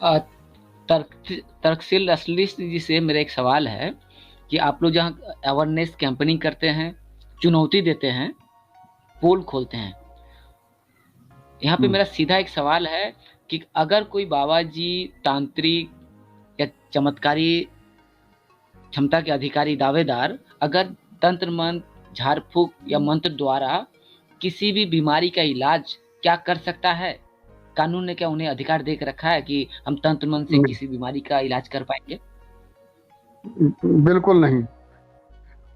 अ, तर्कशील असली जी से मेरा एक सवाल है कि आप लोग जहाँ अवेयरनेस कैंपेनिंग करते हैं, चुनौती देते हैं, पोल खोलते हैं, यहाँ पे हम्म। मेरा सीधा एक सवाल है कि अगर कोई बाबा जी तांत्रिक या चमत्कारी क्षमता के अधिकारी दावेदार अगर तंत्र मंत्र झाड़ फूक या मंत्र द्वारा किसी भी बीमारी का इलाज क्या कर सकता है, कानून ने क्या उन्हें अधिकार दे के रखा है कि हम तंत्र मंत्र से नहीं, किसी बीमारी का इलाज कर पाएंगे? बिल्कुल नहीं।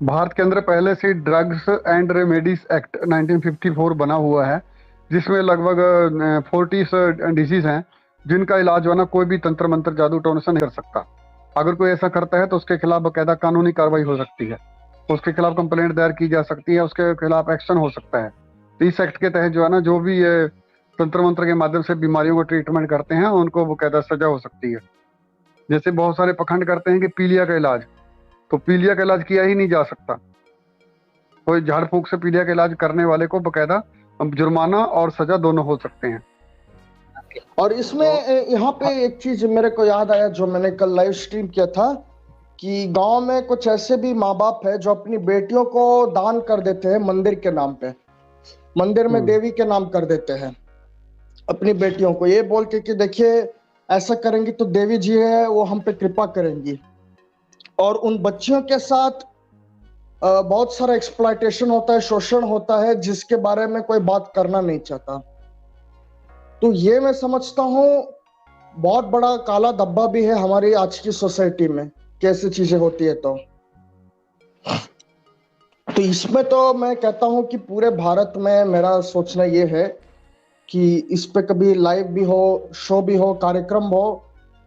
भारत के अंदर पहले से ड्रग्स एंड रेमेडीज एक्ट 1954 बना हुआ है, जिसमें लगभग 40 डिजीज हैं जिनका इलाज जो है ना कोई भी तंत्र मंत्र जादू टोने से नहीं कर सकता। अगर कोई ऐसा करता है तो उसके खिलाफ बाकायदा कानूनी कार्रवाई हो सकती है, उसके खिलाफ कंप्लेंट दायर की जा सकती है, उसके खिलाफ एक्शन हो सकता है। तो इस एक्ट के तहत जो है ना जो भी ये तंत्र मंत्र के माध्यम से बीमारियों को ट्रीटमेंट करते हैं उनको बाकायदा सजा हो सकती है। जैसे बहुत सारे पखंड करते हैं कि पीलिया का इलाज, तो पीलिया का इलाज किया ही नहीं जा सकता। कोई झाड़ फूक से पीलिया का इलाज करने वाले को बकायदा जुर्माना और सजा दोनों हो सकते हैं। और इसमें तो यहाँ पे एक चीज मेरे को याद आया जो मैंने कल लाइव स्ट्रीम किया था, कि गांव में कुछ ऐसे भी माँ बाप है जो अपनी बेटियों को दान कर देते हैं मंदिर के नाम पे, मंदिर में हम्म। देवी के नाम कर देते हैं अपनी बेटियों को, ये बोल के कि देखिए ऐसा करेंगी तो देवी जी है वो हम पे कृपा करेंगी। और उन बच्चियों के साथ बहुत सारा एक्सप्लॉयटेशन होता है, शोषण होता है, जिसके बारे में कोई बात करना नहीं चाहता। तो ये मैं समझता हूँ बहुत बड़ा काला धब्बा भी है हमारी आज की सोसाइटी में, कैसी चीजें होती है। तो इसमें तो मैं कहता हूँ कि पूरे भारत में मेरा सोचना ये है कि इस पे कभी लाइव भी हो, शो भी हो, कार्यक्रम हो,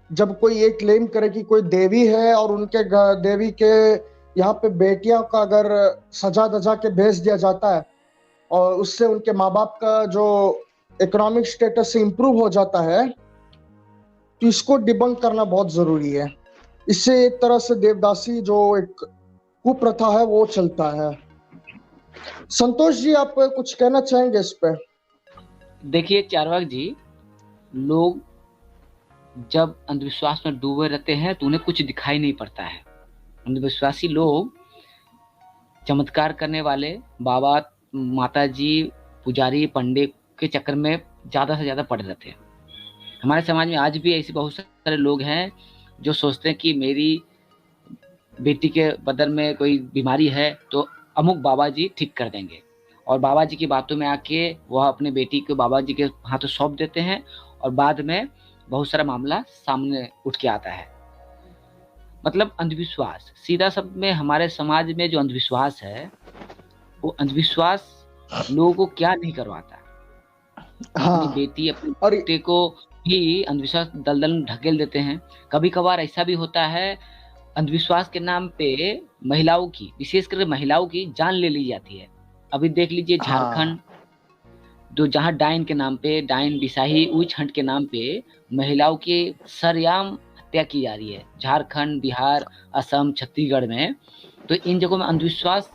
जब कोई ये क्लेम करे कि कोई देवी है और उनके देवी के यहाँ पे बेटियां का अगर सजा दजा के भेज दिया जाता है और उससे उनके माँ बाप का जो इकोनॉमिक स्टेटस इंप्रूव हो जाता है, तो इसको डिबंक करना बहुत जरूरी है। इससे एक तरह से देवदासी जो एक कुप्रथा है वो चलता है। संतोष जी, आप कुछ कहना चाहेंगे इस पे? देखिए चारवाक जी, लोग जब अंधविश्वास में डूबे रहते हैं तो उन्हें कुछ दिखाई नहीं पड़ता है। अंधविश्वासी लोग चमत्कार करने वाले बाबा, माता जी, पुजारी, पंडित के चक्कर में ज़्यादा से ज़्यादा पड़े रहते हैं। हमारे समाज में आज भी ऐसे बहुत सारे लोग हैं जो सोचते हैं कि मेरी बेटी के बदन में कोई बीमारी है तो अमुक बाबा जी ठीक कर देंगे, और बाबा जी की बातों में आके वह अपने बेटी को बाबा जी के हाथों सौंप देते हैं, और बाद में बहुत सारा मामला सामने उठ के आता है। मतलब अंधविश्वास, सीधा शब्द में हमारे समाज में जो अंधविश्वास है, वो अंधविश्वास लोगों को क्या नहीं करवाता। अपनी हाँ। बेटी, अपने और बेटे को भी अंधविश्वास दलदल में ढकेल देते हैं। कभी कभार ऐसा भी होता है, अंधविश्वास के नाम पे महिलाओं की, विशेष करके महिलाओं की जान ले ली जाती है। अभी देख लीजिए हाँ, झारखंड, जो जहाँ डाइन के नाम पे, डाइन बिसाही उच्च हंट के नाम पे महिलाओं की सरेआम हत्या की जा रही है, झारखंड, बिहार, असम, छत्तीसगढ़ में। तो इन जगहों में अंधविश्वास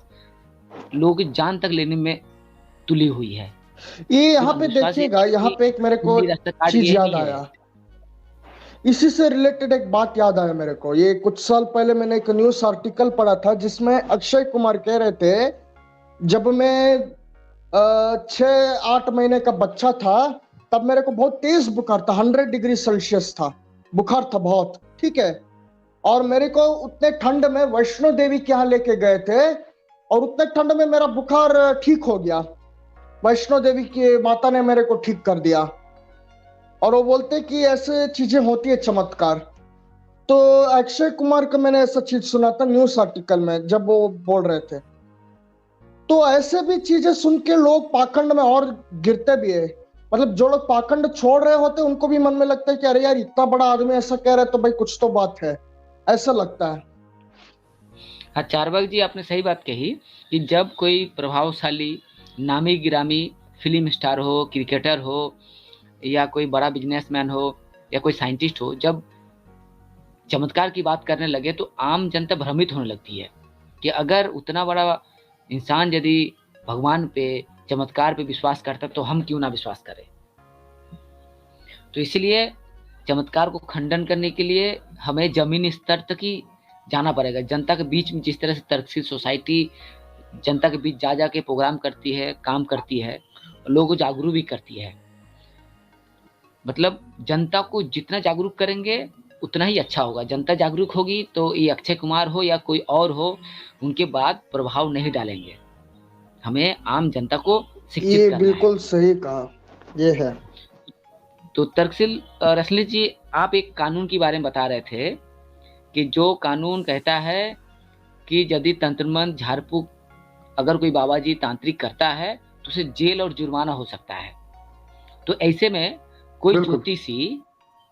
लोगों की जान तक लेने में तुली हुई है। ये सिर्फ यहाँ पे अंधविश्वास ये देखिएगा, नहीं यहाँ कि पे एक मेरे को खूनी रास्ता काट चीज गया याद ही है। आया, इसी से रिलेटेड एक बात याद आया मेरे को। ये कुछ साल पहले मैंने एक न्यूज आर्टिकल पढ़ा था जिसमें अक्षय कुमार कह रहे थे, जब मैं 6-8 महीने का बच्चा था तब मेरे को बहुत तेज बुखार था, 100 डिग्री सेल्सियस था बुखार था बहुत, ठीक है। और मेरे को उतने ठंड में वैष्णो देवी के यहाँ लेके गए थे और उतने ठंड में मेरा बुखार ठीक हो गया। वैष्णो देवी की माता ने मेरे को ठीक कर दिया। और वो बोलते कि ऐसे चीजें होती है, चमत्कार। तो अक्षय कुमार का मैंने ऐसा चीज सुना था न्यूज आर्टिकल में जब वो बोल रहे थे। तो ऐसे भी चीजें सुन के लोग पाखंड में और गिरते भी है। मतलब जो लोग पाखंड छोड़ रहे होते उनको भी मन में लगता है कि अरे यार इतना बड़ा आदमी ऐसा कह रहा है तो भाई कुछ तो बात है, ऐसा लगता है। हाँ चारबाग जी, आपने सही बात कही कि जब कोई प्रभावशाली, नामी गिरामी फिल्म स्टार हो, क्रिकेटर हो, या कोई बड़ा बिजनेसमैन हो, या कोई साइंटिस्ट हो, जब चमत्कार की बात करने लगे तो आम जनता भ्रमित होने लगती है कि अगर उतना बड़ा इंसान यदि भगवान पे, चमत्कार पे विश्वास करता तो हम क्यों ना विश्वास करें। तो इसलिए चमत्कार को खंडन करने के लिए हमें जमीनी स्तर तक ही जाना पड़ेगा। जनता के बीच में जिस तरह से तर्कशील सोसाइटी जनता के बीच जा के प्रोग्राम करती है, काम करती है, लोगों को जागरूक भी करती है। मतलब जनता को जितना जागरूक करेंगे उतना ही अच्छा होगा। जनता जागरूक होगी तो ये अक्षय कुमार हो या कोई और हो, उनके बाद प्रभाव नहीं डालेंगे। हमें आम जनता को शिक्षित ये करना बिल्कुल सही कहा, ये है। तो तर्कशील रसली जी, आप एक कानून के बारे में बता रहे थे कि जो कानून कहता है कि यदि तंत्रमंत्र झाड़फूक अगर कोई बाबा जी तांत्रिक करता है तो उसे जेल और जुर्माना हो सकता है। तो ऐसे में कोई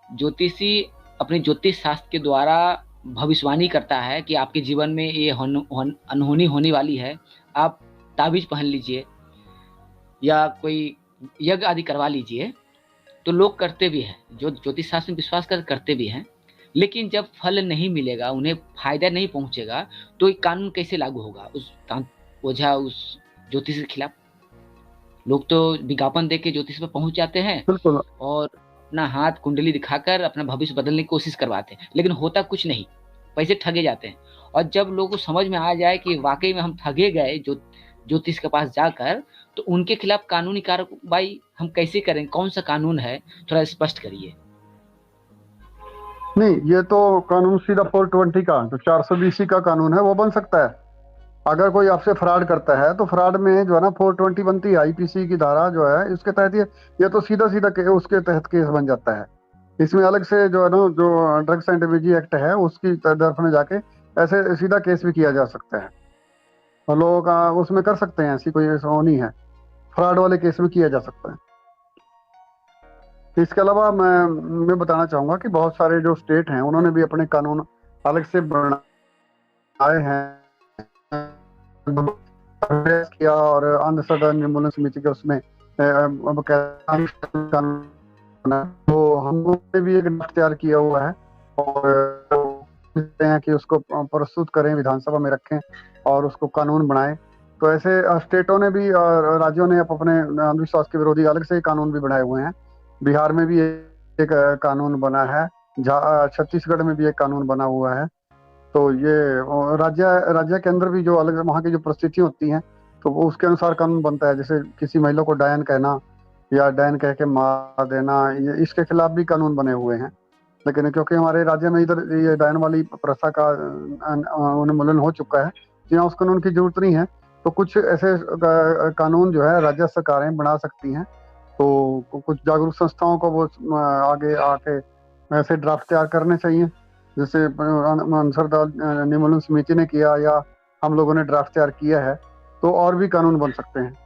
ज्योतिषी अपने ज्योतिष शास्त्र के द्वारा भविष्यवाणी करता है कि आपके जीवन में ये अनहोनी होने वाली है, आप ताबीज पहन लीजिए या कोई यज्ञ आदि करवा लीजिए, तो लोग करते भी हैं, जो ज्योतिष शास्त्र में विश्वास करते भी हैं। लेकिन जब फल नहीं मिलेगा, उन्हें फायदा नहीं पहुंचेगा, तो ये कानून कैसे लागू होगा उस ओझा उस ज्योतिष के खिलाफ? लोग तो विज्ञापन देके ज्योतिष पे पहुंच जाते हैं और अपना हाथ कुंडली दिखाकर अपना भविष्य बदलने की कोशिश करवाते हैं, लेकिन होता कुछ नहीं, पैसे ठगे जाते हैं। और जब लोगों को समझ में आ जाए कि वाकई में हम ठगे गए ज्योतिष के पास जाकर, तो उनके खिलाफ कानूनी कार्रवाई हम कैसे करें? कौन सा कानून है, थोड़ा स्पष्ट करिए। नहीं, ये तो कानून सीधा 420 का, जो 420 का कानून है वो बन सकता है। अगर कोई आपसे फ्रॉड करता है तो फ्रॉड में जो है ना 420 बनती है, आईपीसी की धारा जो है इसके तहत ये तो सीधा उसके तहत केस बन जाता है। इसमें अलग से जो है ना, जो ड्रग्स एंड एबीजी एक्ट है उसकी तरफ में जाके ऐसे सीधा केस भी किया जा सकता है, और लोग उसमें कर सकते हैं। ऐसी कोई वो नहीं है, फ्रॉड वाले केस में किया जा सकता है। इसके अलावा मैं बताना चाहूंगा कि बहुत सारे जो स्टेट हैं उन्होंने भी अपने कानून अलग से बनाए हैं किया, और आंध्र सरकार निर्मूलन समिति के उसमें तो हम लोगों ने भी एक ड्राफ्ट तैयार किया हुआ है और हैं कि उसको प्रस्तुत करें, विधानसभा में रखें और उसको कानून बनाएं। तो ऐसे स्टेटों ने भी और राज्यों ने अपने अंधविश्वास के विरोधी अलग से कानून भी बनाए हुए हैं। बिहार में भी एक कानून बना है, छत्तीसगढ़ में भी एक कानून बना हुआ है। तो ये राज्य के अंदर भी जो अलग वहाँ की जो परिस्थिति होती हैं तो वो उसके अनुसार कानून बनता है। जैसे किसी महिला को डायन कहना या डायन कह के मार देना, ये इसके खिलाफ भी कानून बने हुए हैं। लेकिन क्योंकि हमारे राज्य में इधर ये डायन वाली प्रथा का उन्मूलन हो चुका है, यहाँ उस कानून की जरूरत नहीं है। तो कुछ ऐसे कानून जो है राज्य सरकारें बना सकती हैं। तो कुछ जागरूक संस्थाओं को वो आगे आके ऐसे ड्राफ्ट तैयार करने चाहिए, जैसे अंसरदार निर्मूलन समिति ने किया या हम लोगों ने ड्राफ्ट तैयार किया है। तो और भी कानून बन सकते हैं।